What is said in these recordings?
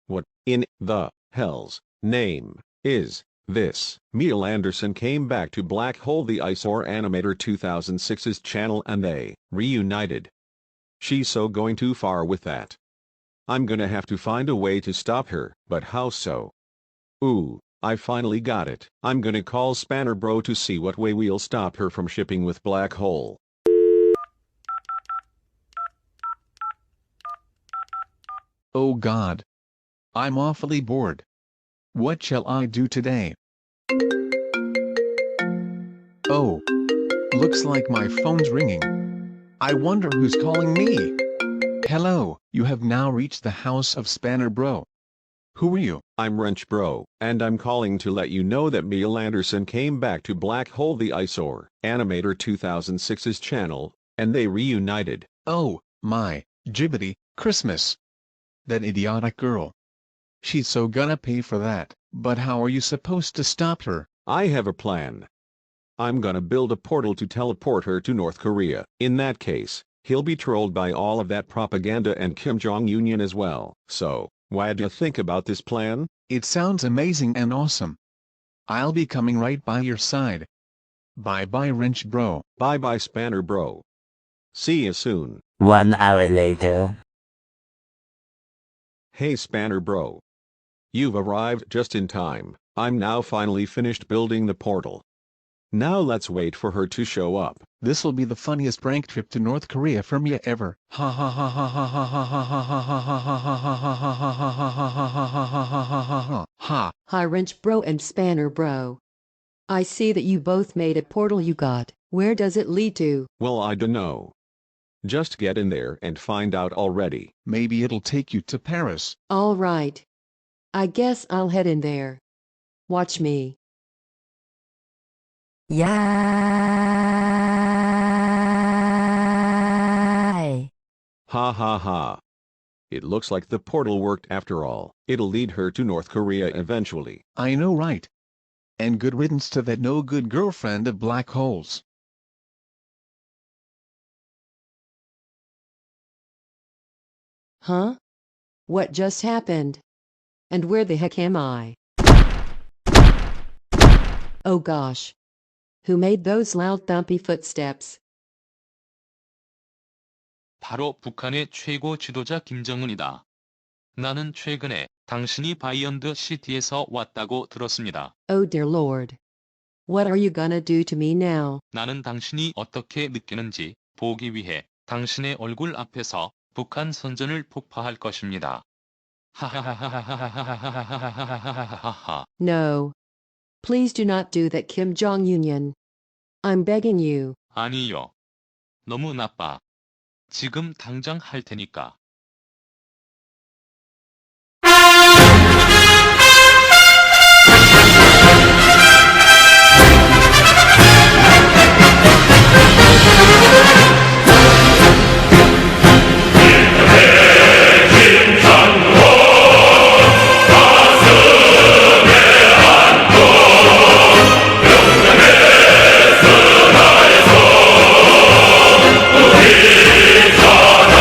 What in the hell's name is this? Mia Landerson came back to Black Hole the Eyesore Animator 2006's channel and they reunited. She's so going too far with that. I'm gonna have to find a way to stop her, but how so? Ooh, I finally got it. I'm gonna call Spanner Bro to see what way we'll stop her from shipping with Black Hole. Oh God. I'm awfully bored. What shall I do today? Oh. Looks like my phone's ringing. I wonder who's calling me. Hello, you have now reached the house of Spanner Bro. Who are you? I'm Wrench Bro, and I'm calling to let you know that Mia Landerson came back to Black Hole the Eyesore Animator 2006's channel, and they reunited. Oh, my, Jibbity, Christmas. That idiotic girl. She's so gonna pay for that, but how are you supposed to stop her? I have a plan. I'm gonna build a portal to teleport her to North Korea. In that case, he'll be trolled by all of that propaganda and Kim Jong-un as well. So, what do you think about this plan? It sounds amazing and awesome. I'll be coming right by your side. Bye-bye Wrench Bro. Bye-bye Spanner Bro. See you soon. 1 hour later. Hey Spanner Bro. You've arrived just in time. I'm now finally finished building the portal. Now let's wait for her to show up. This'll be the funniest prank trip to North Korea for me ever. Ha ha ha ha ha ha ha ha ha ha ha ha ha ha ha ha. Hi Wrench Bro and Spanner Bro. I see that you both made a portal you got. Where does it lead to? Well, I dunno. Just get in there and find out already. Maybe it'll take you to Paris. All right. I guess I'll head in there. Watch me. Yay! Ha ha ha. It looks like the portal worked after all. It'll lead her to North Korea eventually. I know, right? And good riddance to that no good girlfriend of Black Hole's. Huh? What just happened? And where the heck am I? Oh gosh. Who made those loud thumpy footsteps? 바로 북한의 최고 지도자 김정은이다. 나는 최근에 당신이 바이언드 시티에서 왔다고 들었습니다. Oh dear Lord. What are you gonna do to me now? 나는 당신이 어떻게 느끼는지 보기 위해 당신의 얼굴 앞에서 북한 선전을 폭파할 것입니다. 하하하하하하하하하하하하하하하. No. Please do not do that, Kim Jong-un. I'm begging you. 아니요. 너무 나빠. 지금 당장 할 테니까. 우리 전하다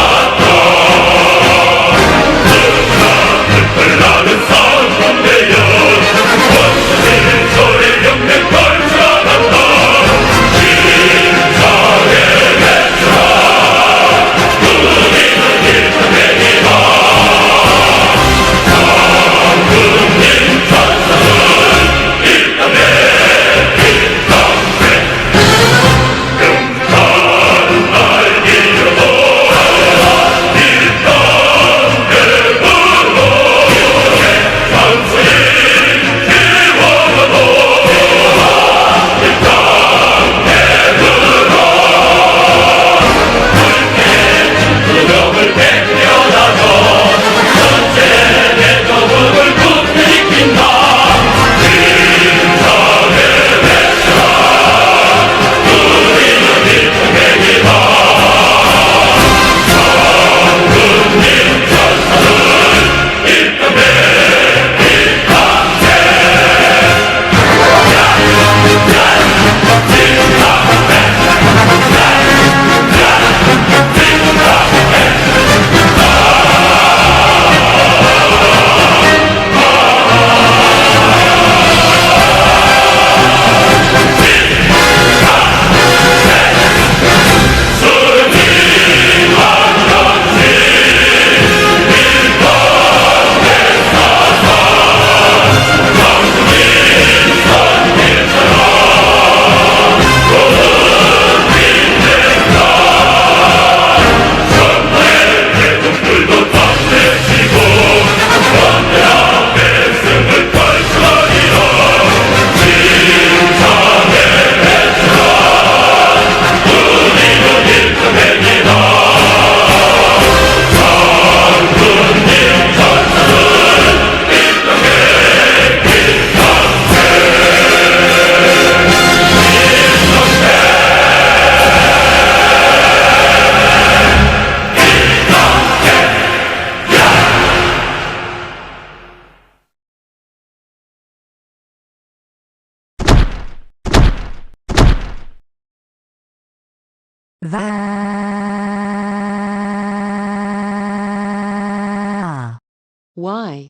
Why?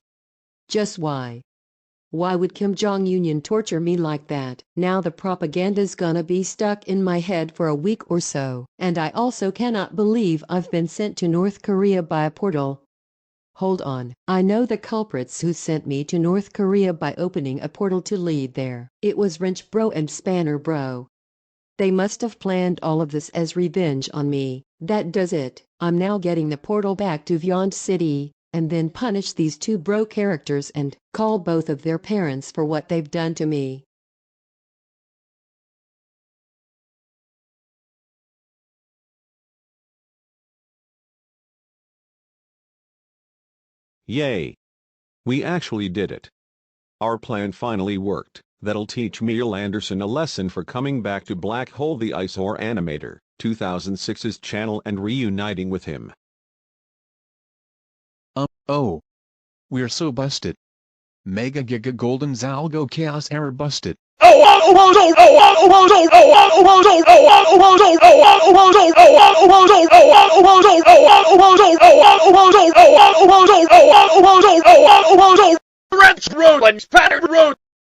Just why? Why would Kim Jong-un torture me like that? Now the propaganda's gonna be stuck in my head for a week or so. And I also cannot believe I've been sent to North Korea by a portal. Hold on, I know the culprits who sent me to North Korea by opening a portal to lead there. It was Wrench Bro and Spanner Bro. They must have planned all of this as revenge on me. That does it. I'm now getting the portal back to Vyond City, and then punish these two bro characters and call both of their parents for what they've done to me. Yay! We actually did it. Our plan finally worked. That'll teach Landerson a lesson for coming back to Black Hole the Eyesore Animator, 2006's channel and reuniting with him. Oh. We're so busted. Mega Giga Golden Zalgo Chaos Error busted.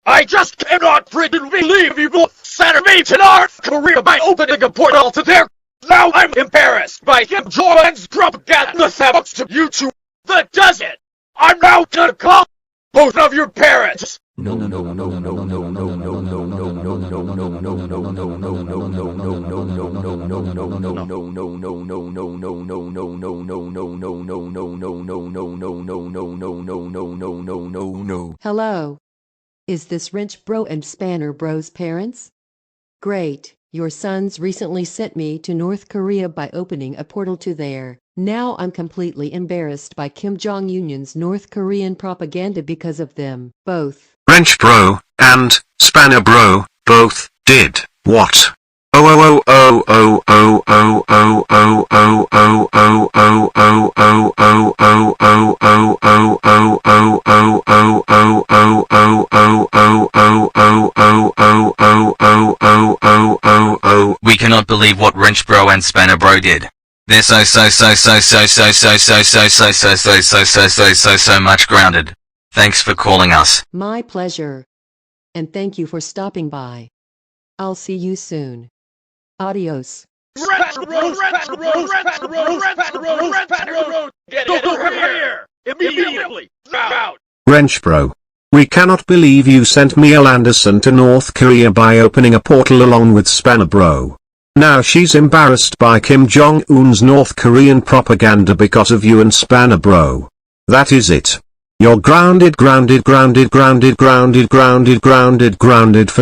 I just cannot freaking believe you both sent me to North Korea by opening a portal to there. Now I'm embarrassed by Kim Jong-un's propaganda thanks to YouTube. That does it. I'm now gonna call both of your parents. Hello. Is this Wrench Bro and Spanner Bro's parents? Great, your sons recently sent me to North Korea by opening a portal to there. Now I'm completely embarrassed by Kim Jong-un's North Korean propaganda because of them, both. Wrench Bro and Spanner Bro both did what? We cannot believe what Wrench Bro and Spanner Bro did. They're so much grounded. Thanks for calling us. My pleasure. And thank you for stopping by. I'll see you soon. Adios. Get over here! Immediately! Now! Wrench Bro. We cannot believe you sent Landerson to North Korea by opening a portal along with Spanner Bro. Now she's embarrassed by Kim Jong-un's North Korean propaganda because of you and Spanner Bro. That is it. You're grounded for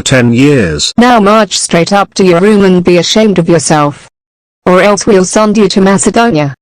10 years. Now march straight up to your room and be ashamed of yourself. Or else we'll send you to Macedonia.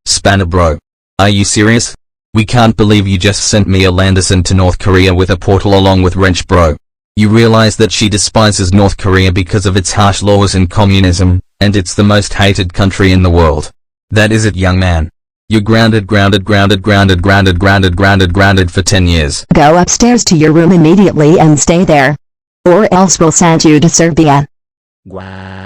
Spanner Bro. Are you serious? We can't believe you just sent Landerson to North Korea with a portal along with Wrench Bro. You realize that she despises North Korea because of its harsh laws and communism, and it's the most hated country in the world. That is it, young man. You're grounded for 10 years. Go upstairs to your room immediately and stay there. Or else we'll send you to Serbia. Wow.